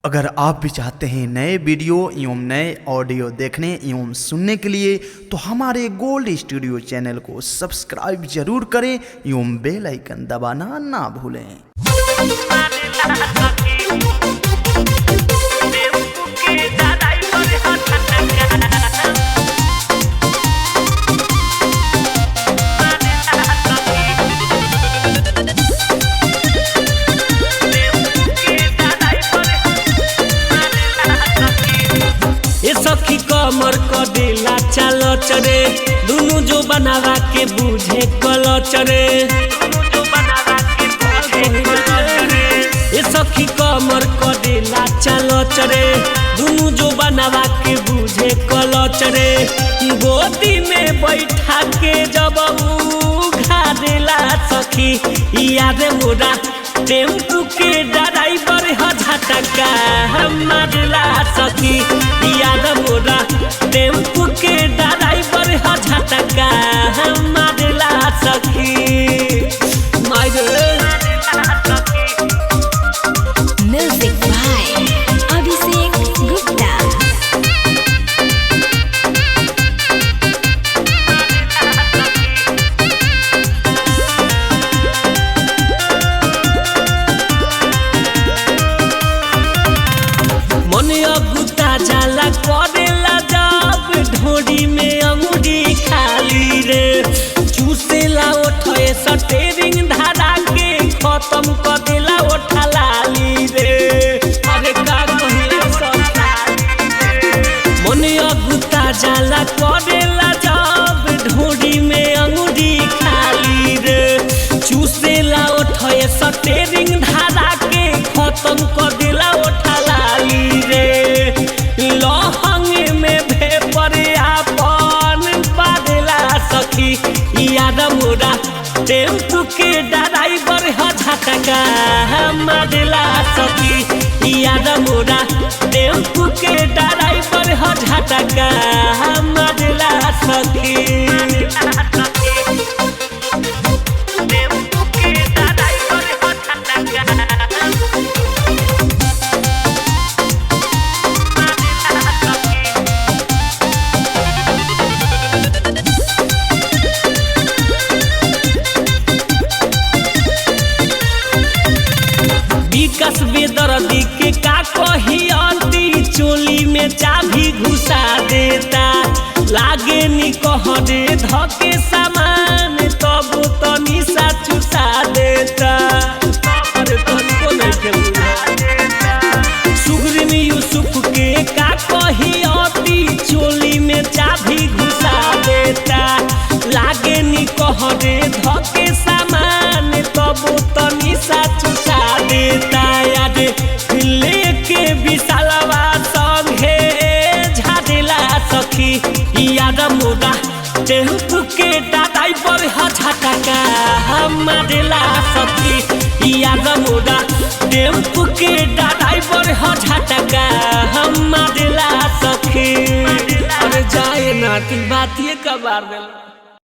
अगर आप भी चाहते हैं नए वीडियो एवं नए ऑडियो देखने एवं सुनने के लिए तो हमारे गोल्ड स्टूडियो चैनल को सब्सक्राइब जरूर करें एवं बेल आइकन दबाना ना भूलें। सखी कमर क दिला चल चरे दुनु जो बनावा के बुझे कल चरे सखी कमर क दिला चल चरे दुनु जो बनावा के बुझे कल चरे गोदी में बैठा के जब उघा दिला सखी याद मोरा टेम्पू के ड्राइवर ह झटका हमारा सखी याद मोरा टेम्पू के ड्राइवर ह झटका हमारा सखी म्यूजिक बाय अभिषेक गुप्ता। गुता जाला करेला जब ढोड़ी में अंगूरी खाली रे चूसेला उठे स्टीयरिंग धरा के खत्म कर देला उठा लाली रे। अरे का कहिए मने गुता जाला करेला जब ढोड़ी में अंगूरी खाली रे चूसेला उठे स्टीयरिंग धरा के खत्म कर देला उठा लाली रे। लहंग में भेपर आपन बादला सखी याद मोरा टेम्पू के ड्राइवर ह झटका हमारा सखी याद मोरा टेम्पू के ड्राइवर ह झटका हमारा सखी। विकास बेदर्दी के का कही अंती चोली में चाबी घुसा देता लागे नी कहरे धके सामान तब तो निशा चुसा देता। सुग्रीव यूसुफ के का कही अंती चोली में चाबी घुसा देता लागे नी कहरे धके सामान तब तो निशा चुसा देता। याद लेके विशालवा संगे झाड़ेला सखी याद मोरा टेम्पू के ड्राइवर ह झटका हमारा सखी याद मोरा टेम्पू के ड्राइवर ह झटका हमारा सखी। अरे जाए ना ती बात ये कबार देला।